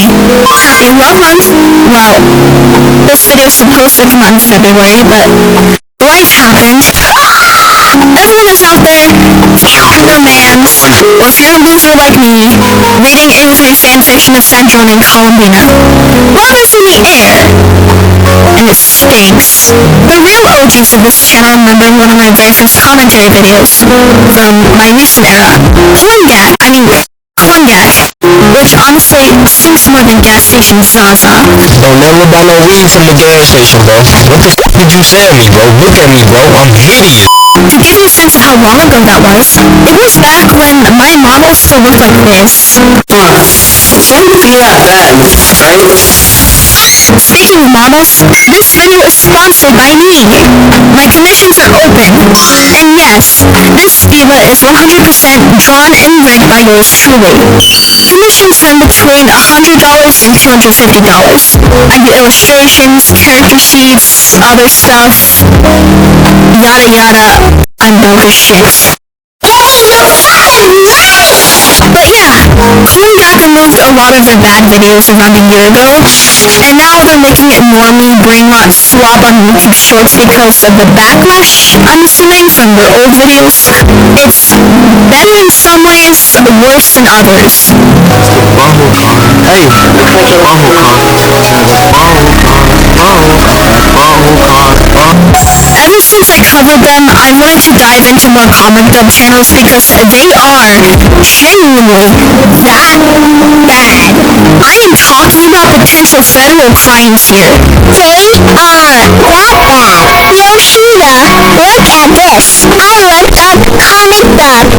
Happy Love Month! Well, this video is supposed to come out in February, but life happened. Everyone is out there with their mans, or if you're a loser like me, reading A3 fanfiction of San John and Columbina. Love is in the air, and it stinks. The real OGs of this channel remember one of my very first commentary videos from my recent era, Klungat, which honestly stinks more than gas station Zaza. Don't never buy no weed from the gas station, bro. What the f did you say to me, bro? Look at me, bro. I'm hideous. To give you a sense of how long ago that was, it was back when my model still looked like this. Shouldn't be that bad, right? Speaking of models, this video is sponsored by me. My commissions are open. And yes, this diva is 100% drawn and rigged by yours truly. Commissions run between $100 and $250. I do illustrations, character sheets, other stuff, yada yada. I'm bogus shit. But yeah, Klungat removed a lot of their bad videos around a year ago, and now they're making it normally bring slop on YouTube Shorts because of the backlash, I'm assuming, from their old videos. It's better in some ways, worse in others. Hey, Ever since I covered them, I wanted to dive into more comic dub channels because they are genuinely that bad. I am talking about potential federal crimes here. Hey, not bad. Yoshida, look at this. I looked up comic dub,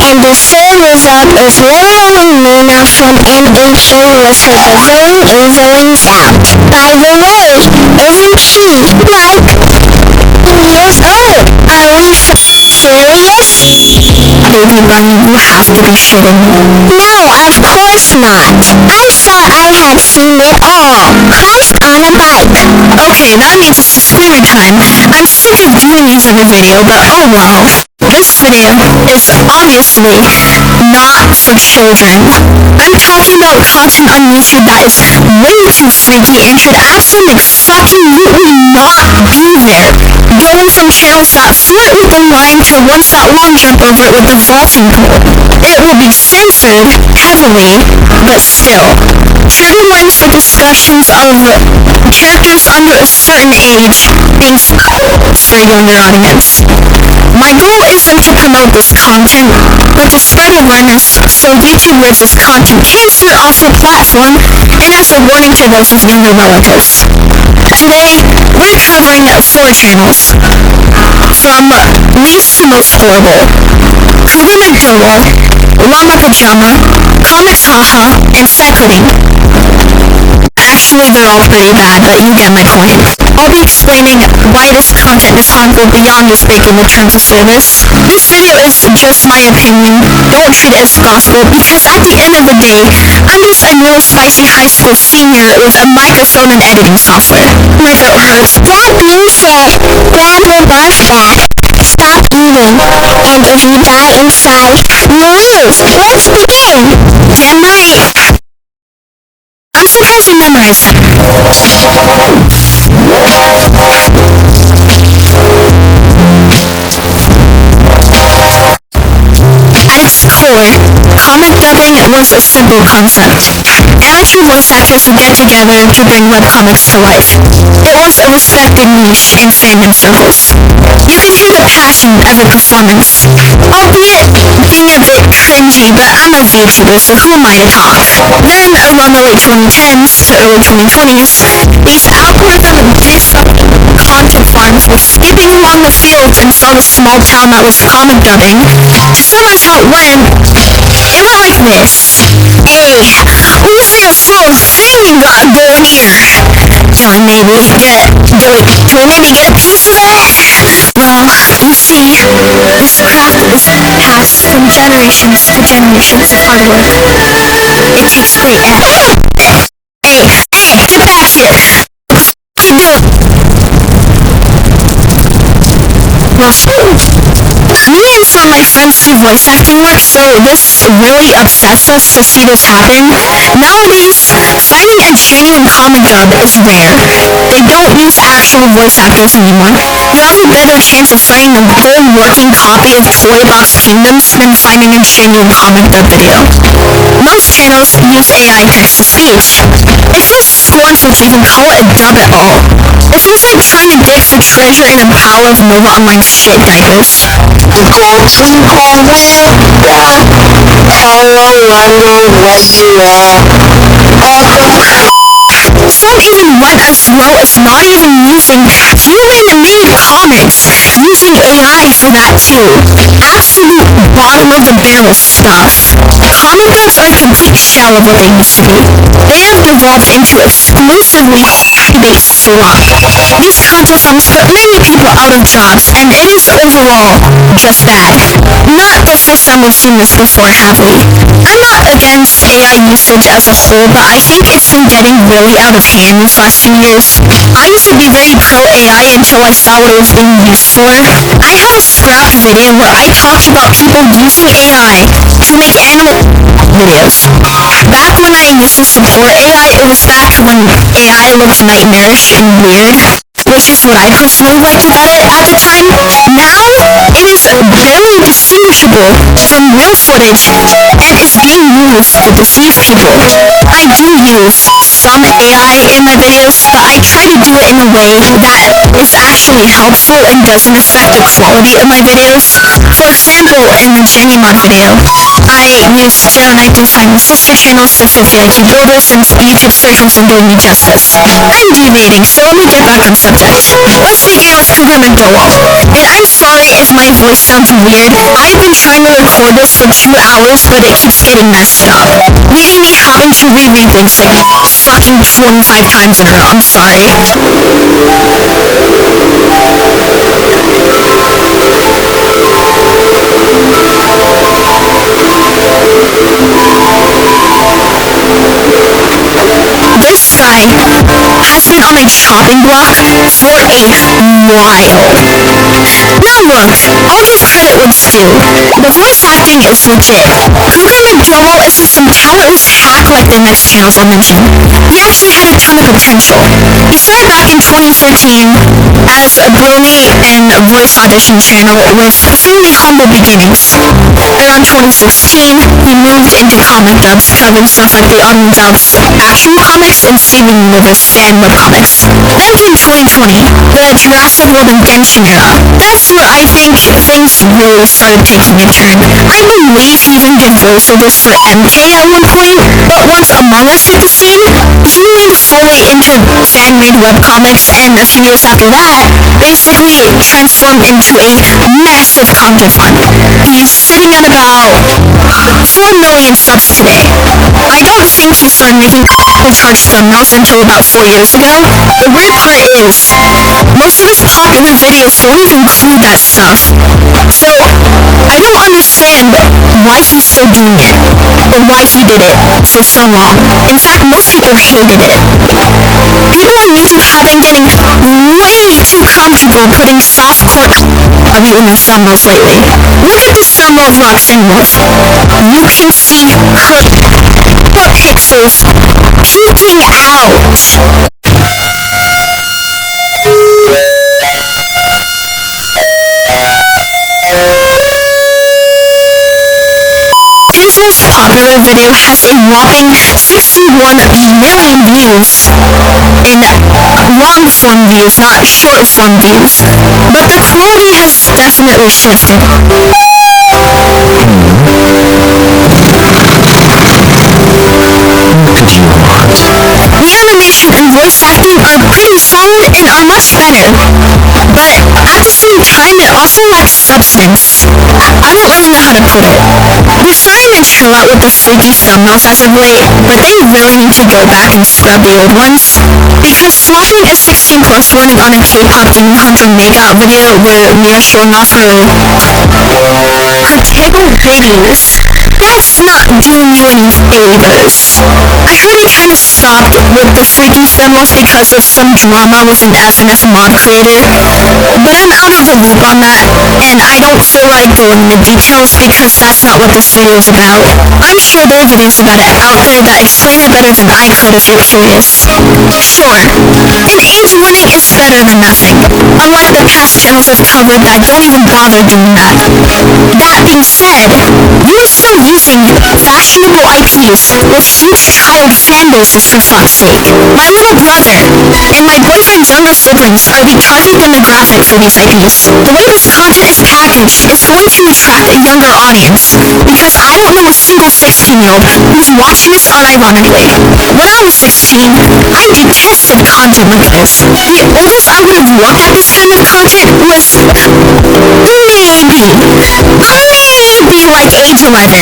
and the series up is literally Nina from NHA was her villain in Villains Out. By the way, isn't she, like, years old? Are we serious? Baby Bunny, you have to be shitting me. No, of course not. I thought I had seen it all. Christ on a bike. Okay, that means it's disclaimer time. I'm sick of doing these every video, but oh well. This video is obviously not for children. I'm talking about content on YouTube that is way too freaky and should absolutely not be there. Going from channels that flirt with the line to ones that long jump over it with the vaulting pole. It will be censored heavily, but still. Trigger warnings for discussions of characters under a certain age, things for a younger audience. My goal isn't to promote this content, but to spread awareness so YouTube where this content can steer off the platform, and as a warning to those with younger relatives. Today, we're covering 4 channels, from least to most horrible. Kuruma Doa, Llama Pajama, Comics Haha, and Cycling. Actually, they're all pretty bad, but you get my point. I'll be explaining why this content is harmful beyond just breaking the terms of service. This video is just my opinion. Don't treat it as gospel, because at the end of the day, I'm just a real spicy high school senior with a microphone and editing software. My throat hurts. That being said, grab your bar stack. Stop eating. And if you die inside, you lose. Let's begin. Damn right. I'm surprised I memorized that. At its core, comic dubbing was a simple concept. Talented voice actors would get together to bring webcomics to life. It was a respected niche in fandom circles. You could hear the passion in every performance, albeit being a bit cringy, but I'm a VTuber, so who am I to talk? Then, around the late 2010s to early 2020s, these algorithm-based content farms would skipping along the fields and found a small town that was comic dubbing. To summarize how it went like this. Hey, who's this little thing you got going here? Joey, maybe. Joey, can we maybe get a piece of that? Well, you see, this craft is passed from generations to generations of hard work. It takes great Hey, get back here! What you doing? Well, me and some of my friends do voice acting work, so this really upsets us to see this happen. Nowadays, genuine comic dub is rare. They don't use actual voice actors anymore. You have a better chance of finding a good working copy of Toy Box Kingdoms than finding a genuine comic dub video. Most channels use AI text-to-speech. It feels scornful to even call it a dub at all. It feels like trying to dig for treasure in a pile of Nova Online shit diapers. Twinkle, twinkle, little star, how I wonder where you are. Some even went as low as not even using human-made comics, using AI for that too. Absolute bottom-of-the-barrel stuff. Comic dubs are a complete shell of what they used to be. They have devolved into exclusively clickbait slop. These content farms put many people out of jobs, and it is overall just bad. Not the first time we've seen this before, have we? I'm not against AI usage as a whole, but I think it's been getting really out of hand these last few years. I used to be very pro-AI until I saw what it was being used for. I have a scrapped video where I talked about people using AI to make animal videos. Back when I used to support AI, it was back when AI looked nightmarish and weird, which is what I personally liked about it at the time. Now, it is barely distinguishable from real footage and is being used to deceive people. I do use some AI in my videos, but I try to do it in a way that is actually helpful and doesn't affect the quality of my videos. For example, in the Genimod video, I used Zero Night to find sister channels to fit the IQ builder since the YouTube search wasn't doing me justice. I'm deviating, so let me get back on subject. Let's begin with Kaguna Doll. And I'm sorry if my voice sounds weird. I've been trying to record this for 2 hours, but it keeps getting messed up, leaving me having to reread things like fucking 25 times in a row. I'm sorry. This guy has been on my chopping block for a while. Now look, I'll give credit where it's due. The voice acting is legit. Kaguna Doll isn't some talentless hack like the next channels I'll mention. He actually had a ton of potential. He started back in 2013 as a Broly and voice audition channel with fairly humble beginnings. Around 2016, he moved into comic dubs, covering stuff like the Autumn Dubs Action Comics and Steven Universe Sandler Comics. Then came 2020, the Jurassic World and Genshin era. That's where I think things really started taking a turn. I believe he even did voiceovers for MK at one point, but once Among Us hit the scene, he went fully into fan-made webcomics, and a few years after that, basically transformed into a massive content farm. He's sitting at about 4 million subs today. I don't think he started making his harsh thumbnails until about 4 years ago. The weird part is, most of his popular videos don't even include that stuff. So, I don't understand why he's still doing it, or why he did it for so long. In fact, most people hated it. People on YouTube have been getting way too comfortable putting softcore in their thumbnails lately. Look at this thumbnail of Roxanne Wolf. You can see her pixels peeking out. His most popular video has a whopping 61 million views in long-form views, not short-form views. But the quality has definitely shifted. The animation and voice acting are pretty solid and are much better, but at the same time it also lacks substance. I don't really know how to put it. They're starting to chill out with the freaky thumbnails as of late, but they really need to go back and scrub the old ones, because slapping a 16 plus warning on a K-pop Demon Hunter makeout video where Mia's showing off her tittle bitties that's not doing you any favors. I heard he kind of stopped with the freaky demos because of some drama with an SNS mod creator, but I'm out of the loop on that, and I don't feel like going into details because that's not what this video is about. I'm sure there are videos about it out there that explain it better than I could if you're curious. Sure, an age warning is better than nothing. A lot of the past channels I've covered that don't even bother doing that. That being said, we are still using fashionable IPs with huge child fan bases for fuck's sake. My little brother and my boyfriend's younger siblings are the target demographic for these IPs. The way this content is packaged is going to attract a younger audience, because I don't know a single 16-year-old who's watching this unironically. When I was 16, I detested content like this. The oldest I would have looked at this kind of content was maybe like age 11.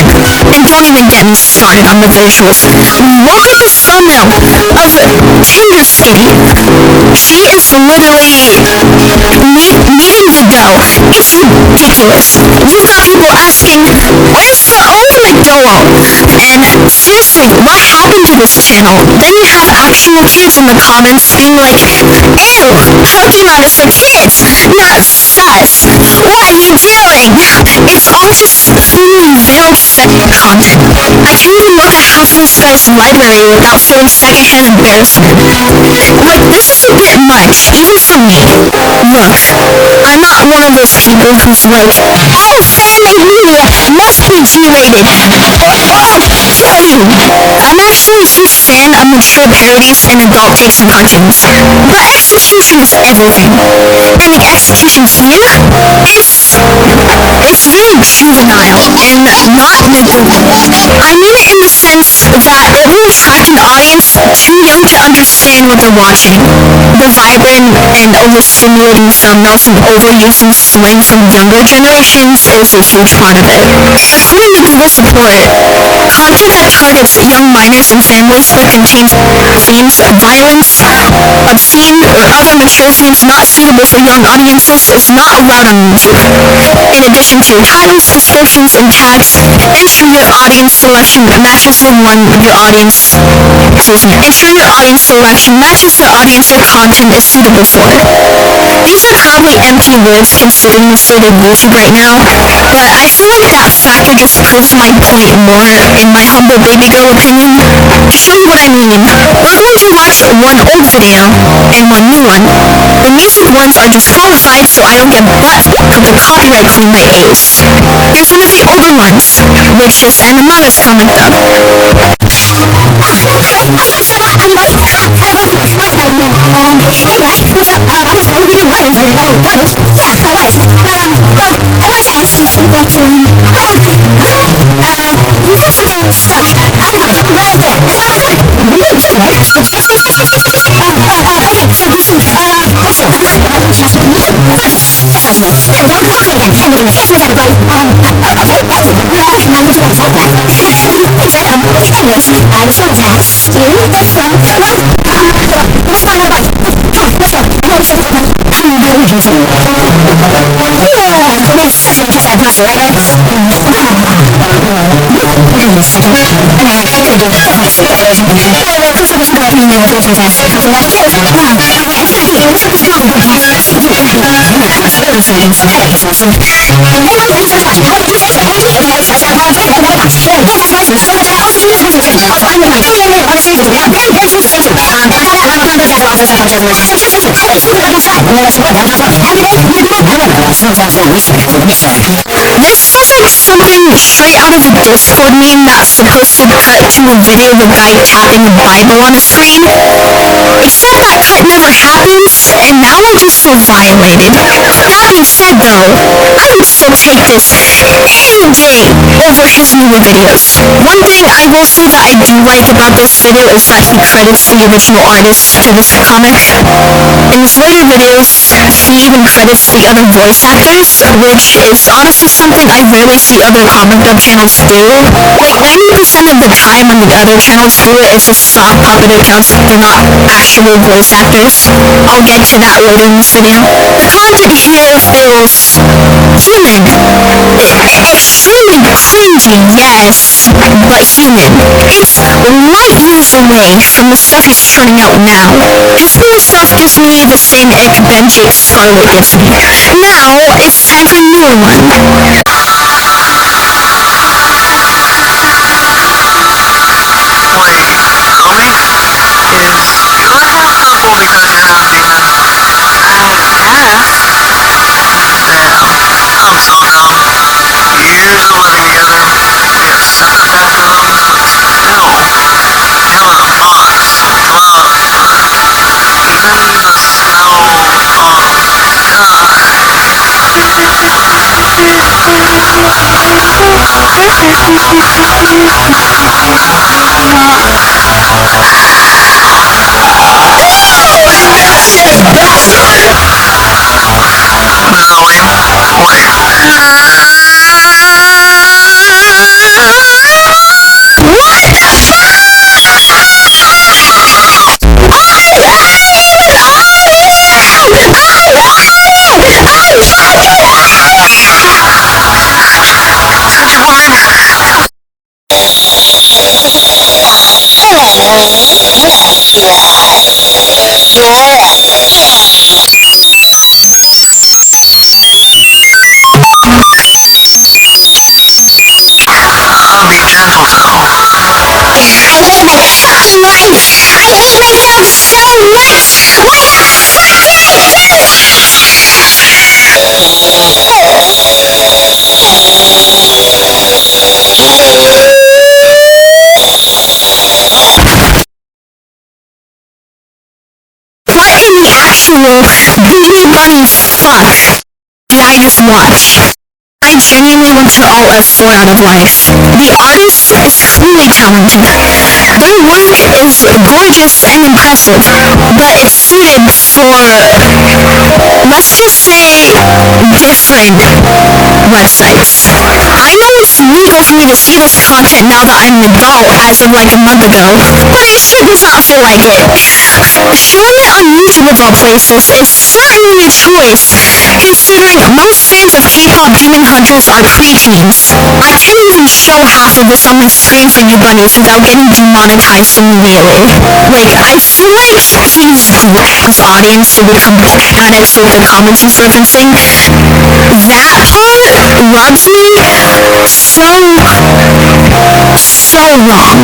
And don't even get me started on the visuals. Look at the thumbnail of Tinder Skinny. She is literally kneading the dough. It's ridiculous. We've got people asking, where's the ultimate dough? And seriously, what happened to this channel? Then you have actual kids in the comments being like, ew, Pokemon is for kids, not sus. What are you doing? It's all just extremely veiled sexual content. I can't even look at half of this guy's library without feeling secondhand embarrassment. Like, this is a bit much, even for me. Look, I'm not one of those people who's like, all family media must be G-rated. I'm actually a huge fan of mature parodies and adult takes on cartoons. But execution is everything. And the execution here, it's very juvenile and not in a good way. I mean it in the sense that it will attract an audience too young to understand what they're watching. The vibrant and overstimulating thumbnails and overusing slang from younger generations is a huge part of it. According to Google support, content that targets young minors and families but contains themes of violence, obscene, or other mature themes not suitable for young audiences is not allowed on YouTube. In addition to your titles, descriptions, and tags, ensure your audience selection matches the audience your content is suitable for. These are probably empty words considering the state of YouTube right now, but I feel like that factor just proves my point more, in my humble baby girl opinion. To show you what I mean, we're going to watch one old video and one new one. The music ones are disqualified so I don't get butt of the copyright claim by Ace. Here's one of the older ones, which is an Mother's Comic Dub. This is like something straight out of a Discord meme that's supposed to cut to a video of a guy tapping a Bible on a screen. Except that cut never happened, and now I just feel violated. That being said though, I would still take this any day over his newer videos. One thing I will say that I do like about this video is that he credits the original artist for this comic. In his later videos, he even credits the other voice actors, which is honestly something I rarely see other comic dub channels do. Like 90% of the time when the other channels do it, it's just soft puppeted jokes. They're not actual voice actors. I'll get to that later in this video. The content here feels human. Extremely cringy, yes, but human. It's light years away from the stuff he's churning out now. His former stuff gives me the same ick Benji Scarlet gives me. Now, it's time for a newer one. Baby Bunny fuck did I just watch? I genuinely went through all F4 out of life. The artist is clearly talented. Their work is gorgeous and impressive, but it's suited for, let's just say, different websites. I know it's legal for me to see this content now that I'm an adult as of like a month ago, but it sure does not feel like it. Showing it on YouTube of all places is certainly a choice, considering most fans of K-pop Demon Hunters are preteens. I can't even show half of this on my screen for you bunnies without getting demonetized immediately. Like, I feel like he's his audience to become panicked with the comments he's referencing. That part rubs me so wrong.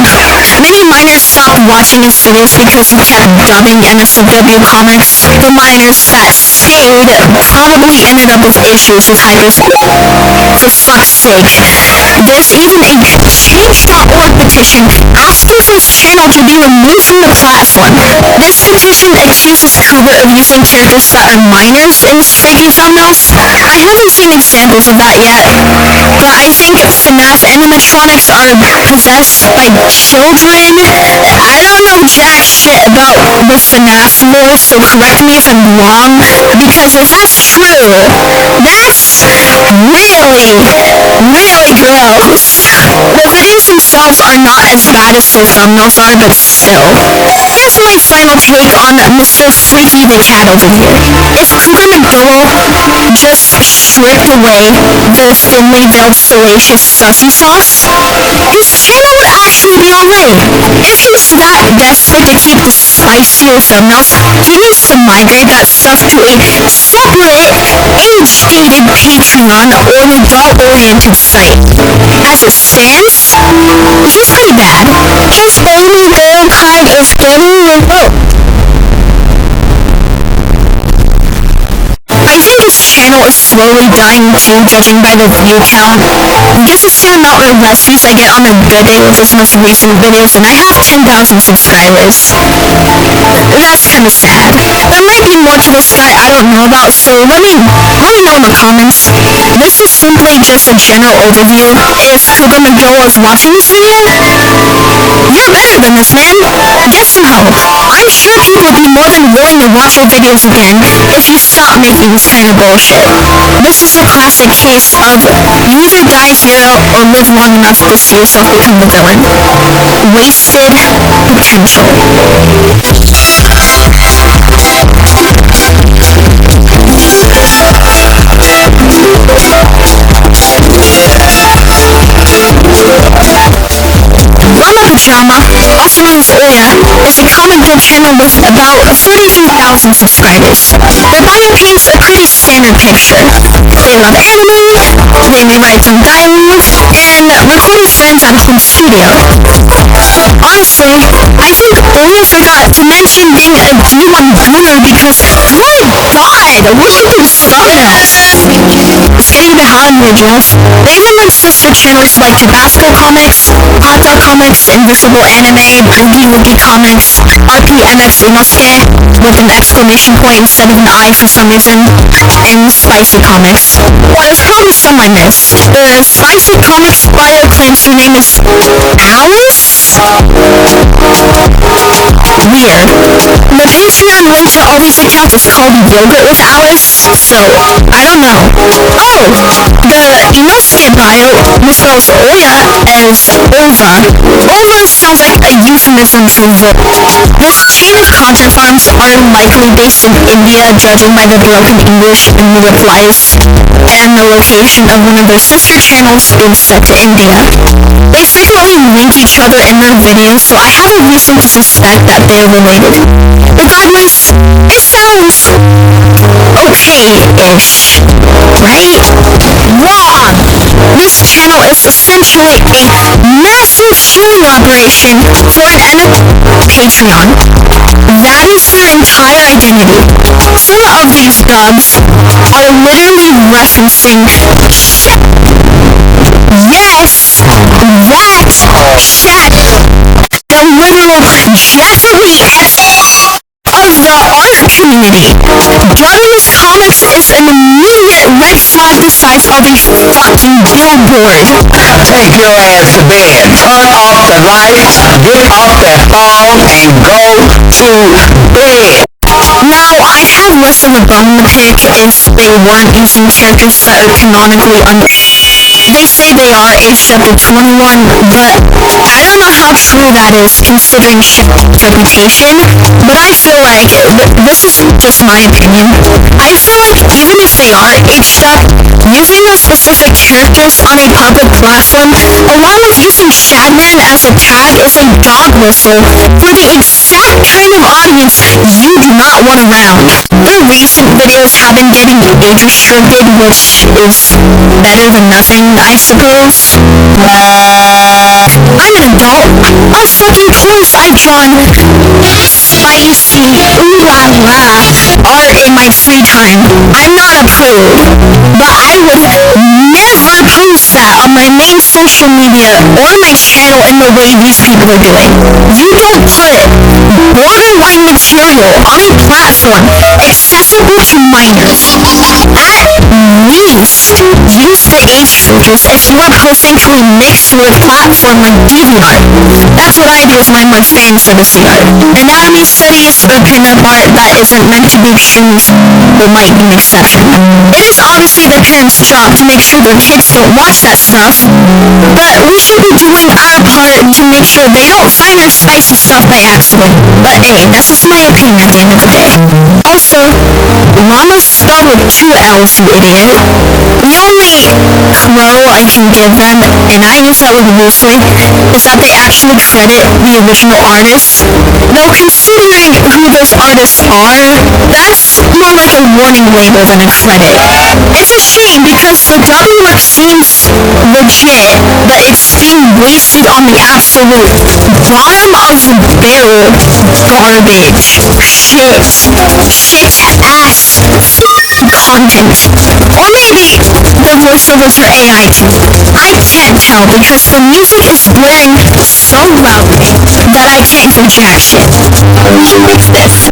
Maybe Minor stopped watching his videos because he kept dubbing NSFW comics. The minors that stayed probably ended up with issues with hyperfixation. For fuck's sake. There's even a change.org petition asking for his channel to be removed from the platform. This petition accuses Kuba of using characters that are minors in his freaking thumbnails. I haven't seen examples of that yet, but I think FNAF animatronics are possessed by children. I don't know jack shit about the FNAF lore, so correct me if I'm wrong, because if that's true, that's really gross. The videos themselves are not as bad as their thumbnails are, but still. Here's my final take on Mr. Freaky the Cat over here. If Kuba just stripped away the thinly veiled salacious sussy sauce, his channel would actually be alright. If he's that desperate to keep the spicier thumbnails, he needs to migrate that stuff to a separate, age-gated Patreon or an adult-oriented site. As it stands, he's pretty bad. His only gold card is getting revoked. I think his channel is slowly dying too, judging by the view count. This is the amount of less views I get on a good day with his most recent videos, and I have 10,000 subscribers. That's kinda sad. There might be more to this guy I don't know about, so let me know in the comments. This is simply just a general overview. If Kuba McGill is watching this video, you're better than this, man. Get some help. I'm sure people would be more than willing to watch your videos again if you stop making this kind of bullshit. This is a classic case of you either die zero or live long enough to see yourself become the villain. Wasted potential. Pajama, also known as Oya, is a comic book channel with about 32,000 subscribers. Their bio paints a pretty standard picture. They love anime, they rewrite some dialogue, and record with friends at a home studio. Honestly, I think Oya forgot to mention being a D1 boomer because, oh my god, look at those thumbnails! It's getting a bit hot in here, Jules. They even run sister channels like Tabasco Comics, Hot Dog Comics, Invisible Anime, Boogie Woogie Comics, RPMX Inosuke, with an exclamation point instead of an I for some reason, and Spicy Comics. There's probably some I missed. The Spicy Comics bio claims her name is Alice? Weird. The Patreon link to all these accounts is called Yogurt with Alice, so I don't know. Oh, the Inosuke bio misspells Oya as Ova. Ova sounds like a euphemism for This chain of content farms are likely based in India, judging by the broken English in the replies, and the location of one of their sister channels being set to India. They frequently link each other in their videos, so I have a reason to suspect that they are related. Regardless, it sounds okay-ish, right? Wrong! This channel is essentially a massive shilling operation for an Patreon. That is their entire identity. Some of these dubs are literally referencing shit. Yes, that shit. The literal Jeffrey Epstein of the art community. Dubbing with comics is an immediate red flag the size of a fucking billboard. Take your ass to bed. Turn off the lights, get off that phone, and go to bed. Now, I have less of a bone to pick if they weren't using characters that are canonically They say they are aged up to 21, but I don't know how true that is considering Shepard's reputation, but I feel like, this is just my opinion, I feel like even if they are aged up, using those specific characters on a public platform, along with using Shadman as a tag, is a dog whistle for the exact kind of audience you do not want around. Their recent videos have been getting age restricted, which is better than nothing, I suppose. I'm an adult. Of fucking course I've drawn spicy, ooh la la art in my free time. I'm not a prude, but I would never post that on my main social media or my channel in the way these people are doing. You don't put borderline material on a platform accessible to minors. At least use the age filters if you are posting to a mixed word platform like DeviantArt. That's what I do with my more fan-servicey art. Anatomy studies or pinup art that isn't meant to be extremely there might be an exception. It is obviously the parents' job to make sure their kids don't watch that stuff, but we should be doing our part to make sure they don't find that spicy stuff by accident. But hey, that's just my opinion at the end of the day. Also, llama's spelled with 2 L's, you idiot. The only pro I can give them, and I use that word loosely, is that they actually credit the original artists. Though considering who those artists are, that's more like a warning label than a credit. It's a shame because the dubbing work seems legit, but it's being wasted on the absolute bottom of the barrel garbage. Shit ass content. Or maybe the voiceovers are AI too. I can't tell because the music is blaring so loudly that I can't hear jack shit. What's this?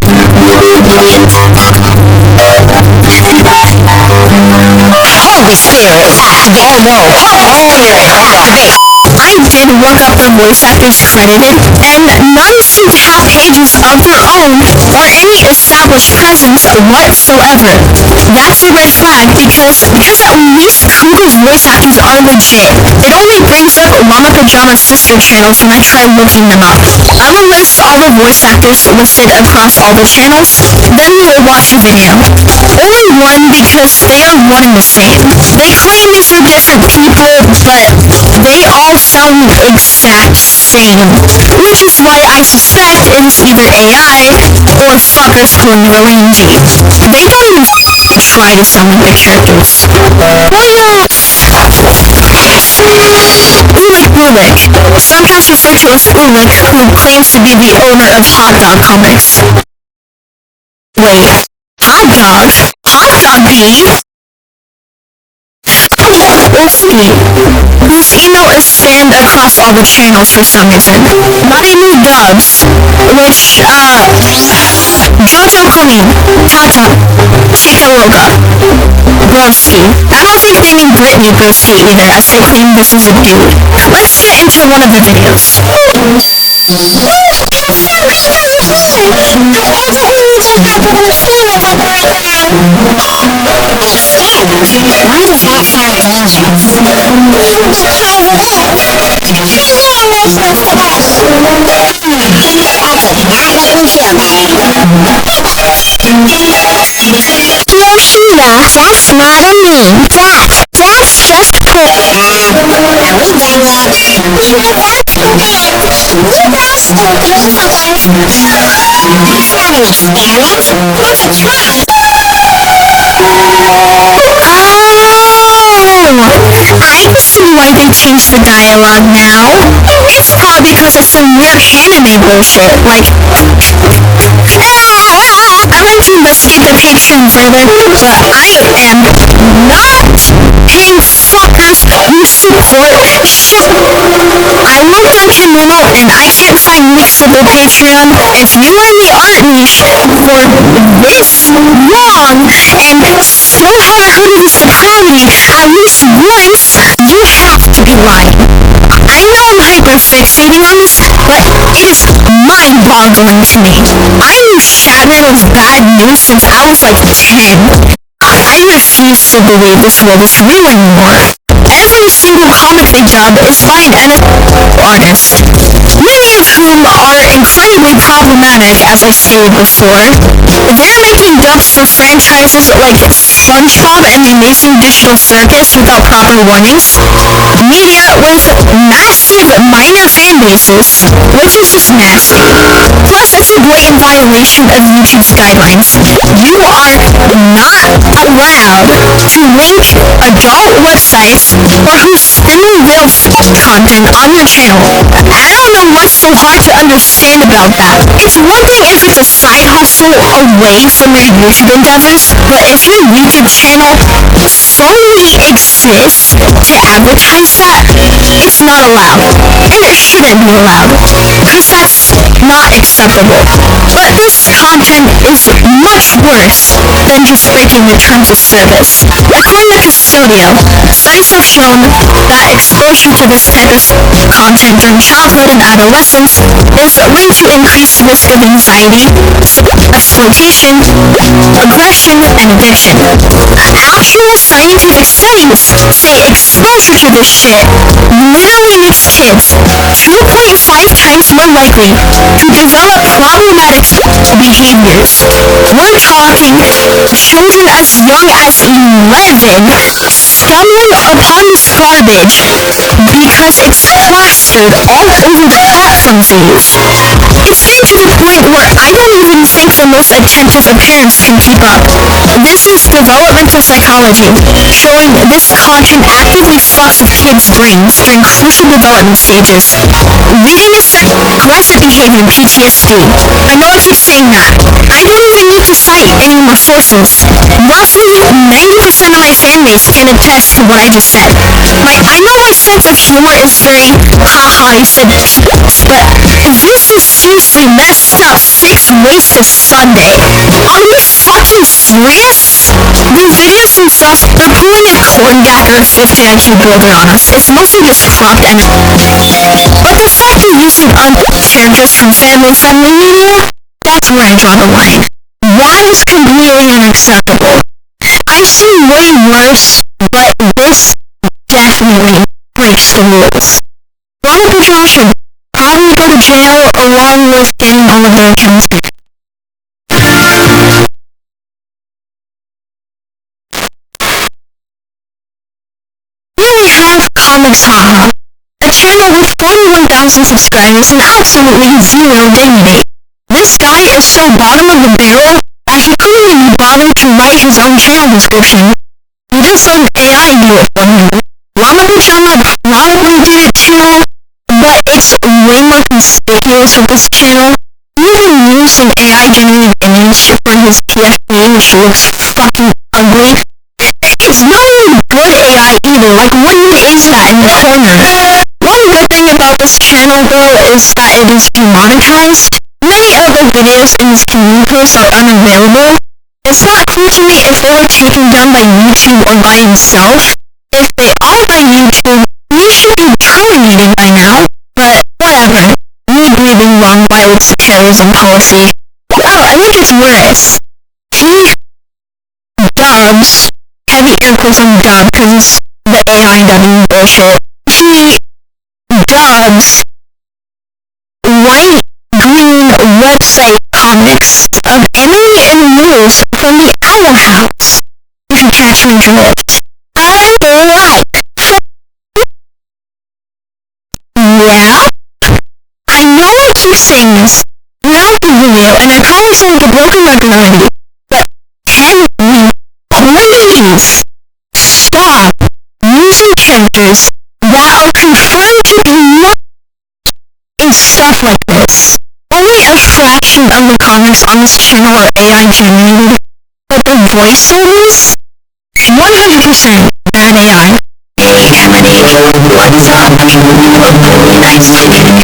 Holy spirit! Whoa, whoa, hold on there, hold on. Okay, I did look up the voice actors credited, and none seem to have pages of their own or any established presence whatsoever. That's a red flag because at least who those voice actors are legit. It only brings up Llama Pajama's sister channels when I try looking them up. I will list all the voice actors listed across all the channels, then we will watch a video. Only one because they are one and the same. They claim these are different people, but they all sound exact thing, which is why I suspect it is either AI or fuckers going really deep. They don't even try to sound like the characters. Ulick, sometimes referred to as Ulick, who claims to be the owner of Hot Dog Comics. Wait, Hot Dog? Hot Dog B? Wolfie, whose email is spanned across all the channels for some reason. Marilu Dubs, which, Jojo Colleen, Tata, Chica Loga, Broski. I don't think they named Brittany Broski either, as they claim this is a dude. Let's get into one of the videos. Why does that sound dangerous? Yoshida, that's not a name. That's just quick. Are we done yet? That's okay. You girls still do sometimes. It's not an experiment. It's a test. I see why they changed the dialogue now. It's probably because of some weird anime bullshit, like... I went to investigate the page turn further, but I am not paying fuckers who support shit. I looked on Kimuno and I can't find mixable Patreon. If you are in the art niche for this long and still haven't heard of the Supremacy at least once, you have to be lying. I know I'm hyper-fixating on this, but it is mind-boggling to me. I knew Shatner was bad news since I was like 10. I refuse to believe this world is real anymore. Every single comic they dub is by an NFL artist, many of whom are incredibly problematic, as I stated before. They're making dubs for franchises like SpongeBob and the Amazing Digital Circus without proper warnings. Media with massive minor fan bases, which is just nasty. Plus, it's a blatant violation of YouTube's guidelines. You are not allowed to link adult websites or whose thinly veiled content on your channel. I don't know what's so hard to understand about that. It's one thing if it's a side hustle away from your YouTube endeavors, but if your YouTube channel solely exists to advertise that, it's not allowed. And it shouldn't be allowed, because that's not acceptable. But this content is much worse than just breaking the terms of service. According to Custodio, studies have shown that exposure to this type of content during childhood and adolescence is linked to increased risk of anxiety, exploitation, aggression, and addiction. Actual scientific studies say exposure to this shit literally makes kids 2.5 times more likely to develop problematic behaviors. We're talking children as young as 11 stumbling upon this garbage because it's plastered all over the platforms they use. It's getting to the point where I don't even think the most attentive of parents can keep up. This is developmental psychology, showing this content actively fucks with kids' brains during crucial development stages, leading to such aggressive behavior, PTSD. I know I keep saying that. I don't even need to cite any more sources. Roughly 90% of my fan base can attest to what I just said. Like, I know my sense of humor is very, haha, you said peanuts, but this is seriously messed up 6 ways to Sunday. Are we fucking serious? The videos themselves, they're pulling a corn gag or a 50 IQ builder on us. It's mostly just corrupt and... But the fact of using characters from family-friendly media, that's where I draw the line. That is completely unacceptable. I've seen way worse, but this definitely breaks the rules. Wrong precaution. Probably go to jail along with getting all of their accounts back. Here we have Comics Haha, a channel with 41,000 subscribers and absolutely zero dignity. This guy is so bottom of the barrel that he couldn't even bother to write his own channel description. He just let AI do it for him. Probably did it too, but it's way more conspicuous with this channel. He even used some AI-generated image from his PFP, which looks fucking ugly. It's not even good AI either, like what even is that in the corner? One weird thing about this channel though is that it is demonetized. Many other videos in his community post are unavailable. It's not clear to me if they were taken down by YouTube or by himself. If they are by YouTube, he should be terminated by now, but whatever. Me breathing wrong violates the terrorism policy. Oh, I think it's worse. He dubs, heavy air quotes on dub because it's the AI dubbing bullshit. He dubs white green website comics of anime and rules from the Owl House, if you catch my drift. Alright. Yeah? I know I keep saying this throughout the video, and I probably sound like a broken record already, but can we please stop using characters that are confirmed to be not and stuff like this? Only a fraction of the comments on this channel are AI generated, but the voiceovers? 100% bad AI. Hey Emily, what's up? Nice to meet you.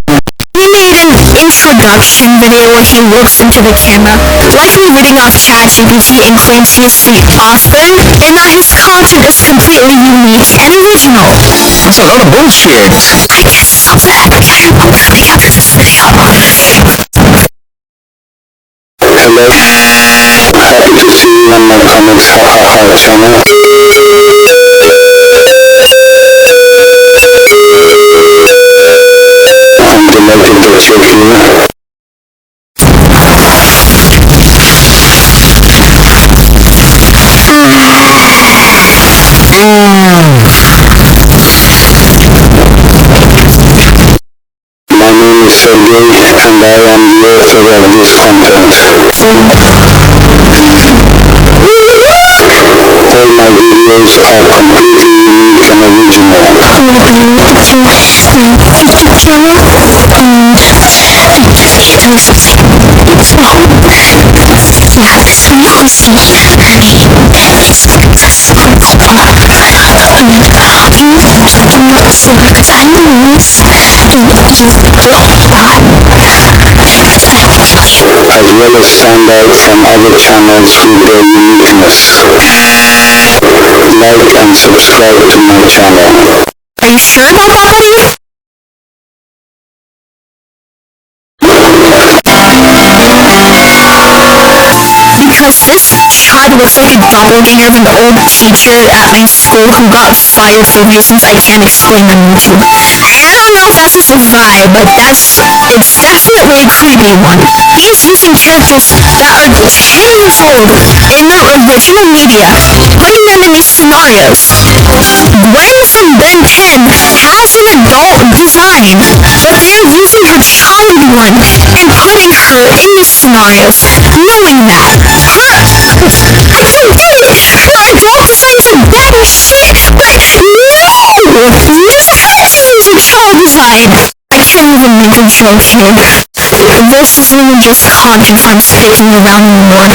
He made an introduction video where he looks into the camera, likely reading off ChatGPT and claims he is the author, and that his content is completely unique and original. That's a lot of bullshit. I get so bad. I'm coming after this video. Hello. Happy to see you on my comics channel. I'm delighted that you're here. My name is Sergey, and I am the author of this content. All my videos are completely unique and original. As well as stand out from other channels with their uniqueness. Like and subscribe to my channel. Are you sure about that, buddy? Because this child looks like a doppelganger of an old teacher at my school who got fired for reasons I can't explain on YouTube. And I don't know if that's just a vibe, but it's definitely a creepy one. He is using characters that are 10 years old in the original media, putting them in these scenarios. Gwen from Ben 10 has an adult design, but they are using her child one and putting her in the scenarios, knowing that her adult designs are bad as shit, but no! This is her child design! I can't even make a joke here. This isn't even just content I'm spitting around anymore.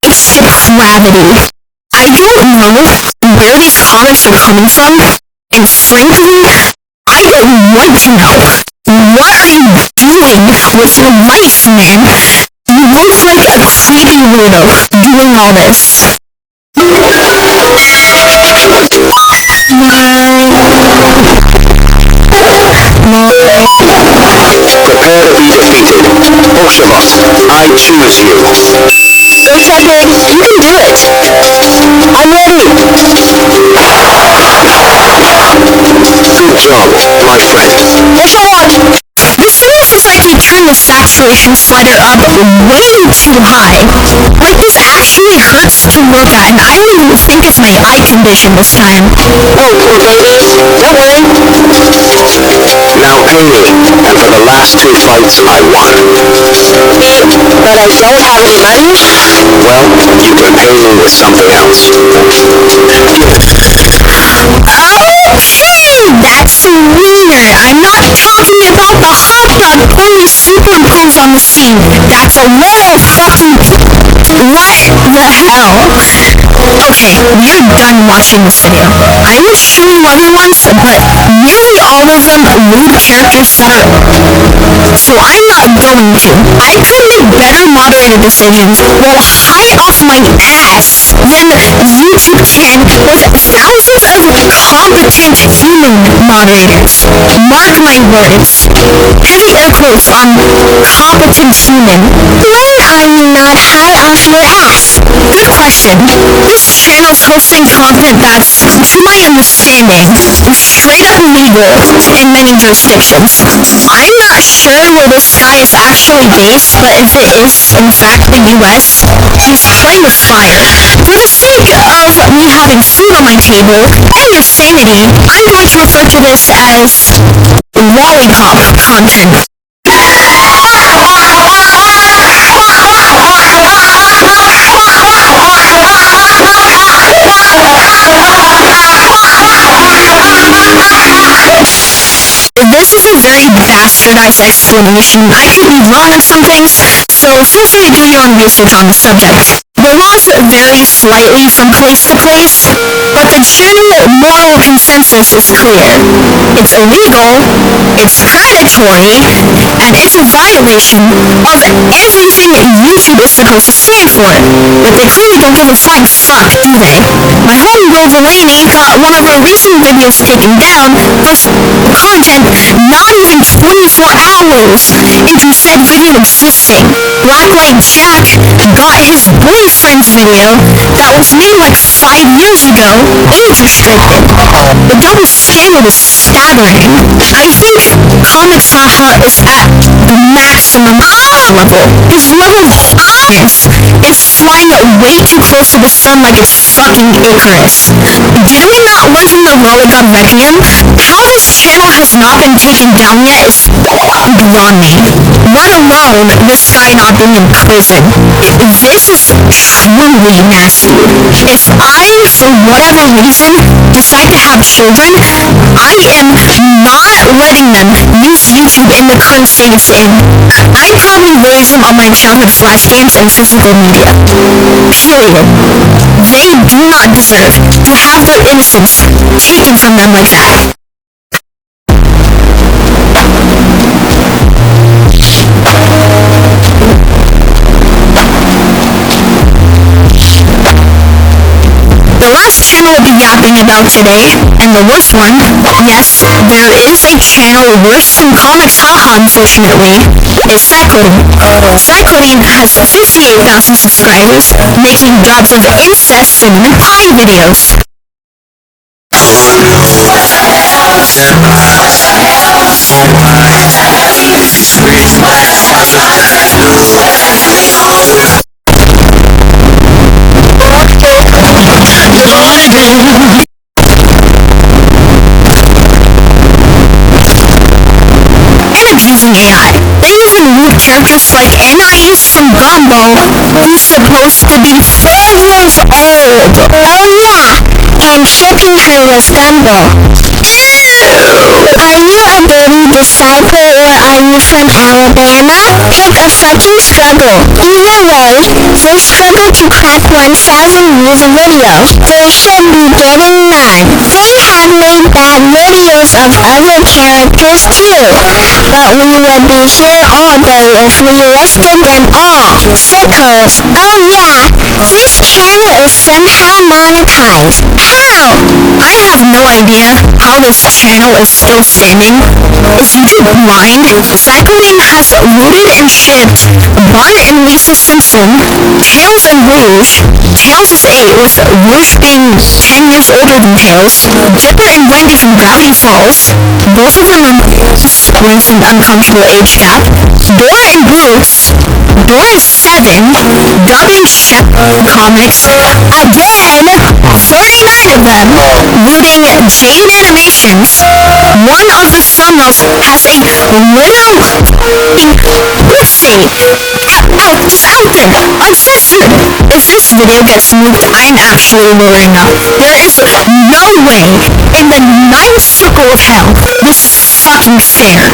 It's depravity. I don't know where these comments are coming from, and frankly, I don't want to know. What are you doing with your life, man? You look like a creepy weirdo doing all this. Prepare to be defeated. Ocelot, I choose you. Okay, Big, you can do it. I'm ready. Good job, my friend. Ocelot! The Civil Society turned the saturation slider up way too high. Like, this actually hurts to look at, and I don't even think it's my eye condition this time. Oh, ladies, don't worry. Now pay me, and for the last 2 fights, I won. But I don't have any money. Well, you can pay me with something else. Okay, that's weird. I'm not talking about the hot dog totally superimposed on the scene. That's a little fucking... What the hell? Okay, we're done watching this video. I will show you other ones, but nearly all of them load characters that are... So I'm not going to. I could make better moderator decisions while high off my ass than YouTube can with thousands of competent human moderators. Mark my words. Heavy air quotes on competent human. When are you not high off your ass? Good question. This channel's hosting content that's, to my understanding, straight up illegal in many jurisdictions. I'm not sure where this guy is actually based, but if it is, in fact, the US, he's playing with fire. For the sake of me having food on my table and your sanity, I'm going to refer to this as lollipop content. This is a very bastardized explanation. I could be wrong on some things, so feel free to do your own research on the subject. The laws vary slightly from place to place, but the general moral consensus is clear. It's illegal, it's predatory, and it's a violation of everything YouTube is supposed to stand for. But they clearly don't give a flying fuck, do they? My homegirl Delaney got one of her recent videos taken down for content not even 24 hours into said video existing. Blacklight Jack got his boyfriend's video that was made like 5 years ago age restricted. The double standard is staggering. I think Comics Haha is at the maximum level. His level of hotness is flying way too close to the sun like it's fucking Icarus. Did we not learn from the Lollipop Requiem? How this channel has not been taken down yet is beyond me. Let alone this guy not being in prison. This is truly nasty. If I, for whatever reason, decide to have children, I am not letting them use YouTube in the current state it's in. I'd probably raise them on my childhood flash games and physical media. Period. They do not deserve to have their innocence taken from them like that. The last channel we'll be yapping about today, and the worst one, yes, there is a channel worse than Comics Haha unfortunately, is Cycling. Cycling has 58,000 subscribers, making gobs of incest and pie videos. Using AI. They even moved characters like Anais from Gumball, who's supposed to be 5 years old. Oh yeah, and shipping her with Gumball. Are you a dirty disciple or are you from Alabama? Pick a fucking struggle. Either way, they struggle to crack 1,000 views a video. They should be getting none. They have made bad videos of other characters too. But we would be here all day if we listed them all. Sickos. Oh yeah, this channel is somehow monetized. How? I have no idea how this channel is still standing is usually blind. Cycling has looted and shipped Bart and Lisa Simpson, Tails and Rouge. Tails is 8, with Rouge being 10 years older than Tails. Dipper and Wendy from Gravity Falls. Both of them are with an uncomfortable age gap. Dora and Bruce. Dora is 7. Doug and Shep comics. Again, 39 of them. Looting Jade Animations. One of the Summers has a little pussy just out there, uncensored. If this video gets moved, I'm actually lowering up. There is no way in the 9th circle of hell this is fucking fair.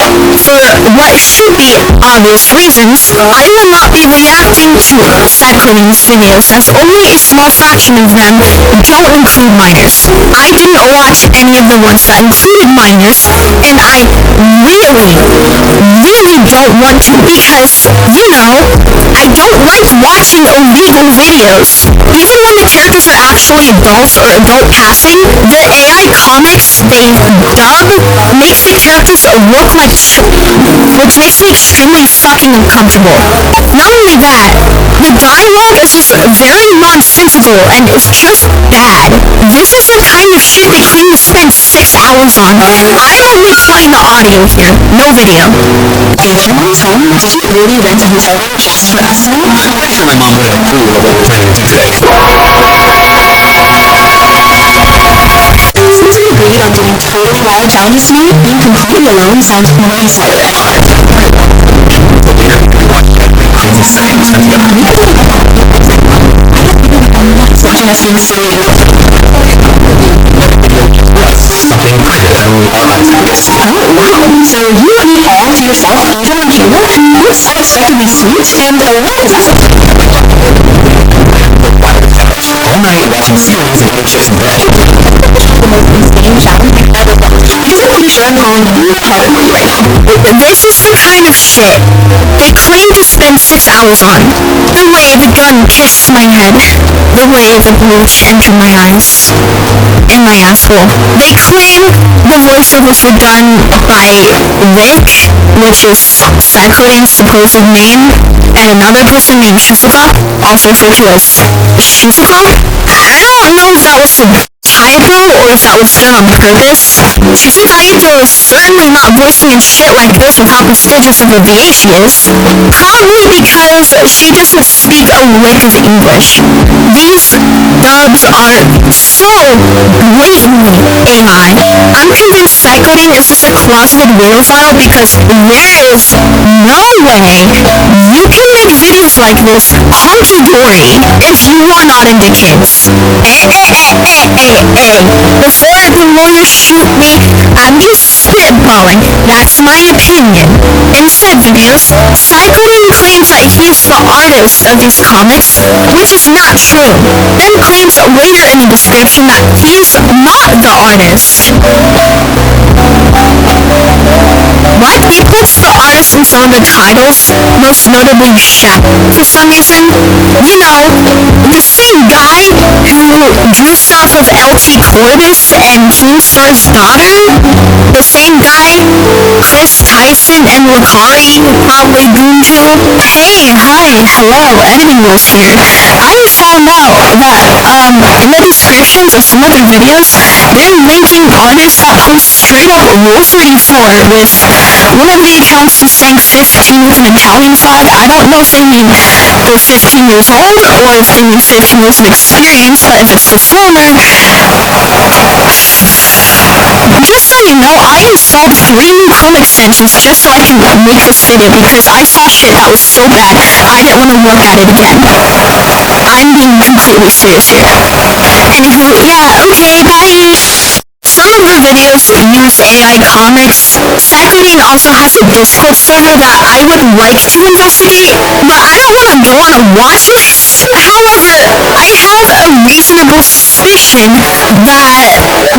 For what should be obvious reasons, I will not be reacting to Cycling's videos, as only a small fraction of them don't include minors. I didn't watch any of the ones that included minors, and I really don't want to, because, I don't like watching illegal videos. Even when the characters are actually adults or adult passing, the AI comics they dub makes the characters look like which makes me extremely fucking uncomfortable. Not only that, the dialogue is just very nonsensical and it's just bad. This is the kind of shit they claim to spend 6 hours on. I'm only playing the audio here, no video. Mom, did you really rent a hotel room just for us now? Actually, my mom would have approved of what we're planning to do today. Since we agreed on doing totally wild challenges tonight, being completely alone sounds more exciting than odd. Crazy things. Just being silly. Something crazy. Oh, wow. So you and me all to yourself, Angel and Caleb, and looks unexpectedly sweet, and what is that? All night watching series and eating chips in bed. The most insane challenge I've ever done. Because I'm pretty sure I'm calling you heavenly right now. This is the kind of shit they claim to spend 6 hours on. The way the gun kissed my head. The way the blush entered my eyes. And my asshole. They claim the voiceovers were done by Rick, which is Cycling's supposed name, and another person named Shizuka, also referred to as Shizuka. I don't know if that was a typo or if that was done on purpose. Shizuka Ito is certainly not voicing in shit like this without the stitches of a VA she is. Probably because she doesn't speak a lick of English. These dubs are so blatantly AI. I'm convinced Cycling is just a closeted weirdophile because there is no way you can make videos like this hunky-dory if you are not into kids. Before the lawyers shoot me, I'm just spitballing. That's my opinion. In said videos, Cycling claims that he's the artist of these comics, which is not true. Then claims later in the description that he's not the artist. What? He puts the artist in some of the titles, most notably Shep, for some reason. The same guy who drew stuff of LT Corbus and Keemstar's daughter, the same guy Chris Tyson and Wakari probably goon to. Hey, hi, hello, editing rules here. I found out that in the descriptions of some of their videos, they're linking artists that post straight up Rule 34 with one of the accounts just saying 15 with an Italian flag. I don't know if they mean they're 15 years old or if they mean 15 years of experience, but if it's the former, just so you know, I installed 3 new Chrome extensions just so I can make this video because I saw shit that was so bad I didn't want to look at it again. I'm being completely serious here. Anywho, yeah, okay, bye! Some of the videos use AI comics. Cycling also has a Discord server that I would like to investigate, but I don't want to go on a watch list. However, I have a reasonable suspicion that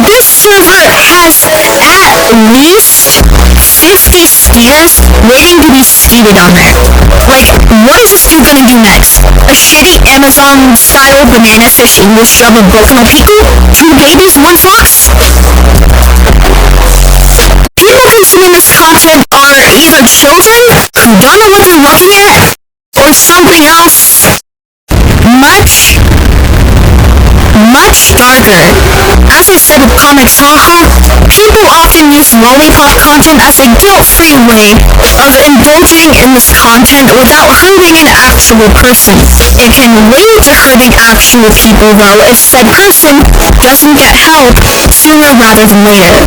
this server has at least 50 skiers waiting to be skeeted on there. Like, what is this dude gonna do next? A shitty Amazon-style banana fish English dub of Boku no Pico? 2 babies, 1 fox? consuming this content are either children who don't know what they're looking at, or something else much, much darker. As I said with Comic Taha, people often use lollipop content as a guilt-free way of indulging in this content without hurting an actual person. It can lead to hurting actual people though if said person doesn't get help sooner rather than later.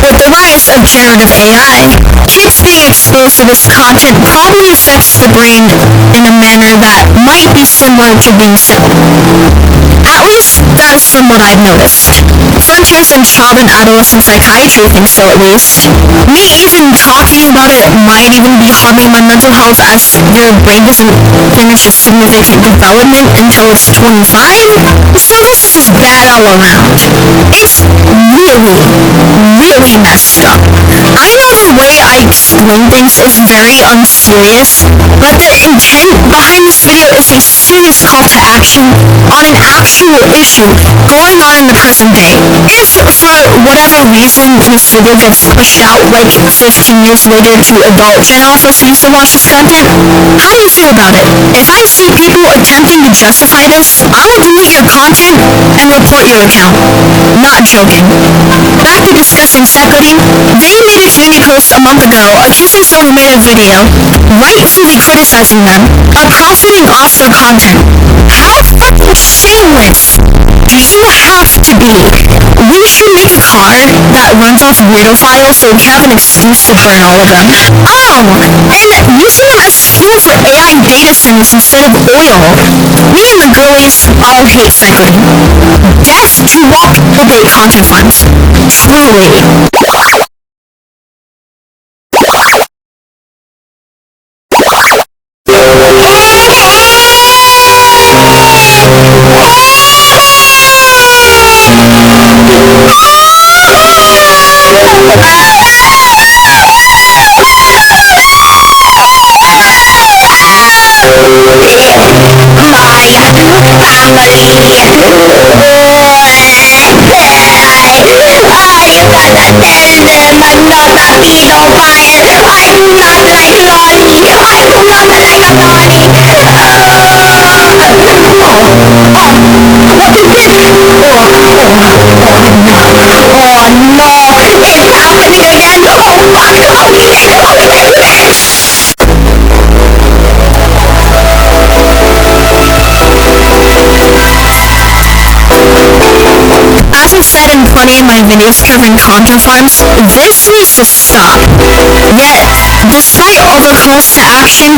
With the rise of generative AI, kids being exposed to this content probably affects the brain in a manner that might be similar to being sick. At least, that is from what I've noticed. Frontiers in Child and Adolescent Psychiatry think so at least. Me even talking about it might even be harming my mental health as your brain doesn't finish its significant development until it's 25. So this is just bad all around. It's really, really messed up. I know the way I explain things is very unserious, but the intent behind this video is a serious call to action on an actual issue going on in the present day. If, for whatever reason, this video gets pushed out like 15 years later to adult gen alphas who used to watch this content, how do you feel about it? If I see people attempting to justify this, I will delete your content and report your account. Not joking. Back to discussing seconding, they made a community post a month ago accusing someone who made a video, rightfully criticizing them, of profiting off their content. How fucking shameless do you have to be? We should make a car that runs off weirdo files so we have an excuse to burn all of them. Oh, and using them as fuel for AI data centers instead of oil. Me and the girlies all hate cycling. Death to all clickbait content farms. Truly. As I've said in plenty of my videos covering content farms, this needs to stop. Yet, despite all the calls to action,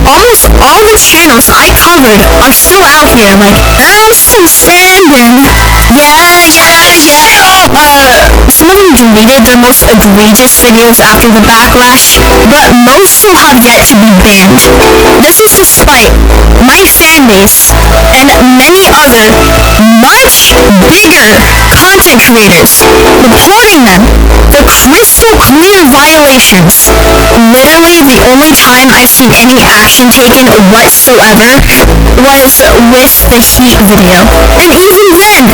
almost all the channels I covered are still out here, like, I'm still standing. Some of them deleted their most egregious videos after the backlash, but most still have yet to be banned. This is despite my fan base and many other much bigger content creators reporting them for crystal clear violations. Literally, the only time I've seen any action taken whatsoever was with the Heat video. And even then,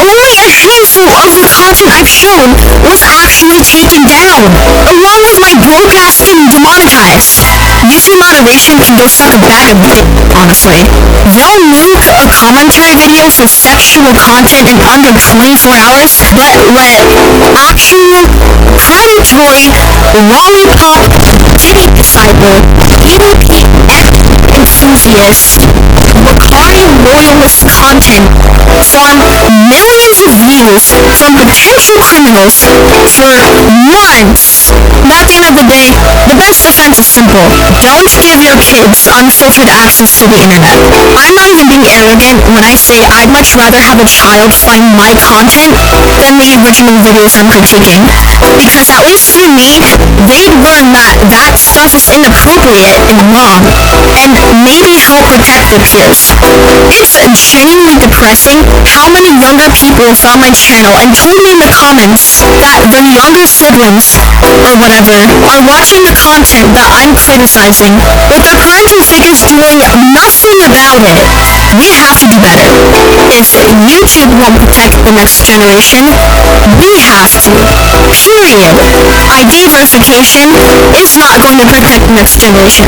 only a handful of the content I've shown was actually taken down, along with my broadcast getting demonetized. YouTube moderation can go suck a bag of dick, honestly. They'll nuke a commentary video for sexual content in under 24 hours, but let actual, predatory, lollipop, titty disciple, PvP enthusiast, Macari loyalist content farm millions of views from potential criminals for months. But at the end of the day, the best defense is simple. Don't give your kids unfiltered access to the internet. I'm not even being arrogant when I say I'd much rather have a child find my content than the original videos I'm critiquing. Because at least through me, they'd learn that that stuff is inappropriate and wrong, and maybe help protect their peers. It's genuinely depressing how many younger people found my channel and told me in the comments that their younger siblings, or whatever, are watching the content that I'm criticizing, with their parental figures doing nothing about it. we have to do better. If YouTube won't protect the next generation, we have to. Period. Diversification is not going to protect the next generation.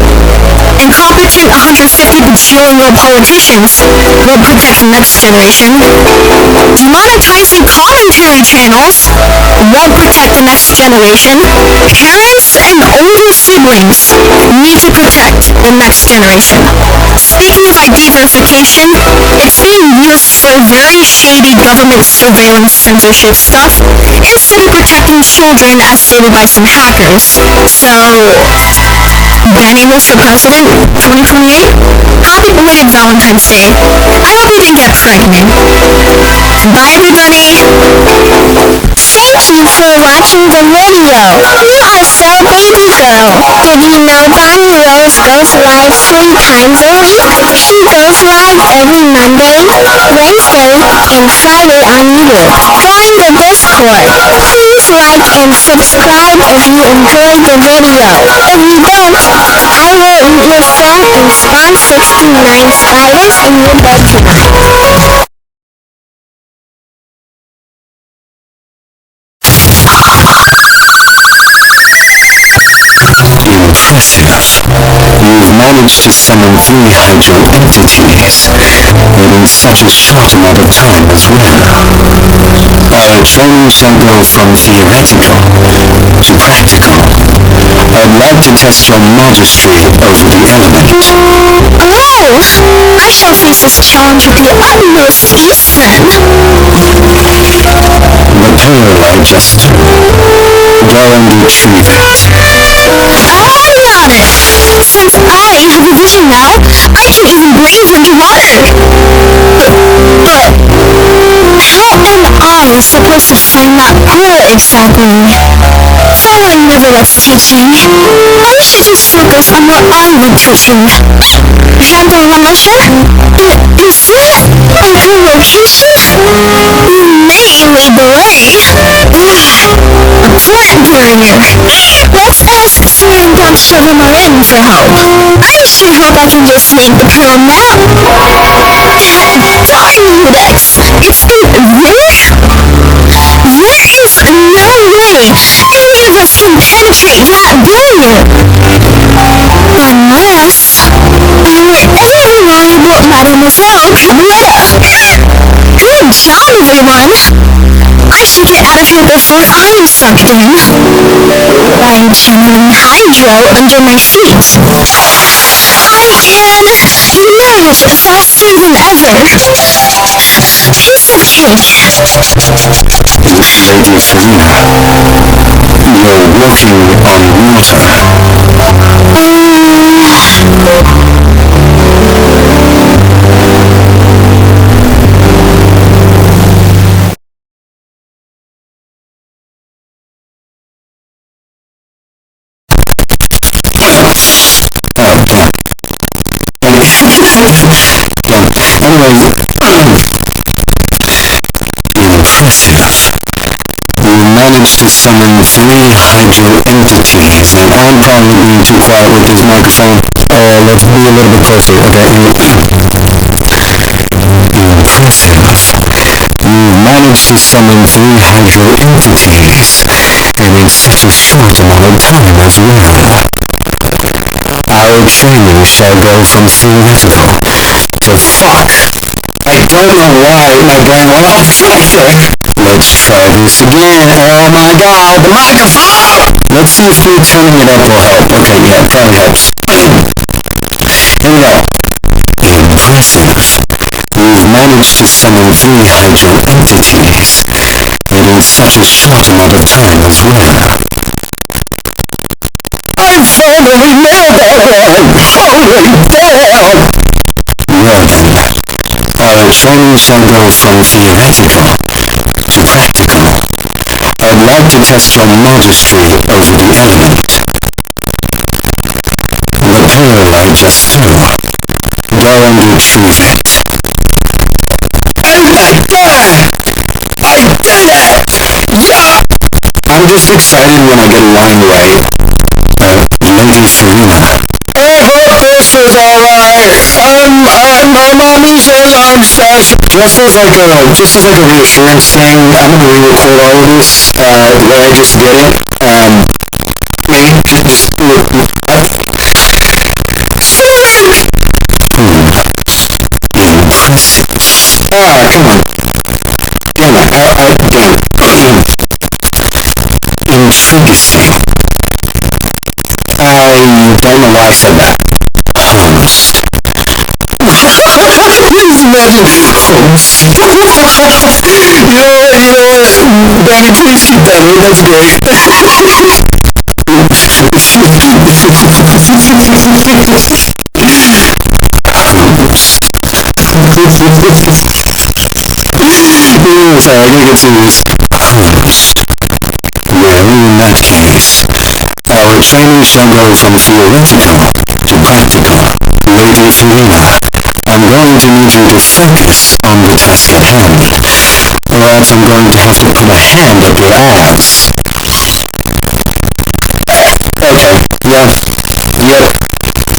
Incompetent 150 bajillion little politicians will protect the next generation. Demonetizing commentary channels won't protect the next generation. Parents and older siblings need to protect the next generation. Speaking of diversification, it's being used for very shady government surveillance censorship stuff instead of protecting children as stated by some hackers. So, banning this for president 2028? Happy belated Valentine's Day. I hope you didn't get pregnant. Bye everybody! Thank you for watching the video. You are so Babygirl. Did you know Bonnie Rose goes live 3 times a week? She goes live every Monday, Wednesday, and Friday on YouTube. Join the Discord. Please like and subscribe if you enjoyed the video. If you don't, I will eat your phone and spawn 69 spiders in your bed tonight. Impressive. You've managed to summon 3 hydro entities within such a short amount of time as well. Training shall go from theoretical to practical. I'd like to test your magistry over the element. Oh! I shall face this challenge with the utmost ease then. Material just go and retrieve it. Hold on it! Since I have a vision now, I can even breathe underwater. But how am I supposed to find that pool exactly? Following Riverlet's teaching, I should just focus on what I would prefer. Handle motion? Is this my true location? You may lead the way. A plant barrier. Let's ask Sarandon Shivamarin for help. I sure hope I can just make the pearl now. Darnudex! It's in there? There is no way any of us can penetrate that barrier. Unless our invaluable Mademoiselle Cabrera. Good job, everyone! I should get out of here before I'm sucked in. I'm channeling hydro under my feet. I can emerge faster than ever. Piece of cake. Lady Serena, you're walking on water. Anyways, impressive. You managed to summon 3 hydro entities, and I'm probably being too quiet with this microphone. Let's be a little bit closer, okay? Impressive. You managed to summon 3 hydro entities, and in such a short amount of time as well. Our training shall go from theoretical to fuck. I don't know why I ran off something. Let's try this again. Oh my god, the microphone! Let's see if turning it up will help. Okay, yeah, probably helps. Here we go. Impressive. We've managed to summon 3 hydro entities, and in such a short amount of time as well. I finally nailed that one! Holy damn! Well then, our training shall go from theoretical to practical. I'd like to test your magistry over the element. Materialite just through. Go and retrieve it. Oh my god! I did it! Yeah! I'm just excited when I get a line right. Lady Serena. I hope this is alright. My mommy's just as like a reassurance thing, I'm gonna re-record all of this, when I just get it. Ready? Just come on. Damn it, Interesting. I don't know why I said that. Host. Just imagine host. you know what? Baggy, please keep that in. That's great. Ooh, sorry, I gotta get serious. Host. Well, in that case, our training shall go from theoretical to practical. Lady Farina, I'm going to need you to focus on the task at hand, or else I'm going to have to put a hand up your ass. Okay, yep.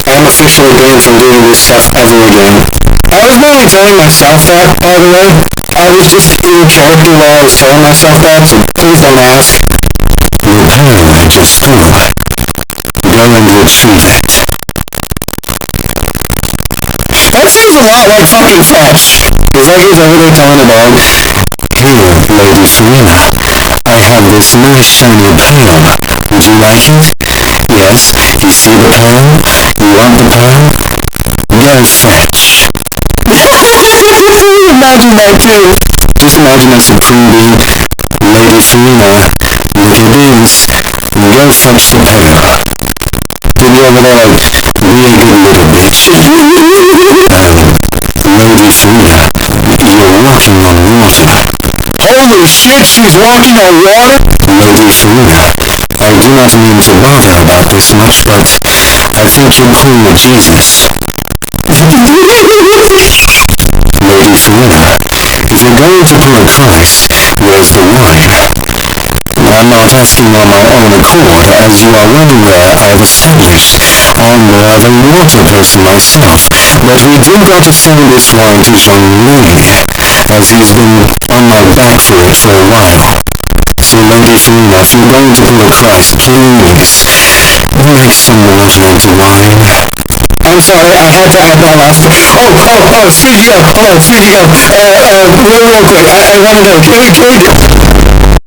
I'm officially banned from doing this stuff ever again. I was not only telling myself that, by the way. I was just in character while I was telling myself that, so please don't ask. Repair at your store. Go and retrieve it. That sounds a lot like fucking Fetch. Is that he's over there telling a dog? Here, Lady Farina. I have this nice shiny pearl. Would you like it? Yes. You see the pearl? You want the pearl? Go fetch. Imagine that too. Just imagine us a pretty Lady Farina. Look it is. Go fetch the pearl. To be over there like, be a good little bitch. Lady Farina, you're walking on water. Holy shit, she's walking on water? Lady Farina, I do not mean to bother about this much, but I think you're pulling a Jesus. Lady Farina, if you're going to pull a Christ, where's the wine? I'm not asking on my own accord. As you are well aware, I've established I'm more of a water person myself, but we do got to send this wine to Jean-Louis, as he's been on my back for it for a while. So Lady Farina, if you're going to pull a Christ, please, break some water into wine. I'm sorry, I had to add that last. Sujigo, real quick, I wanna know, can we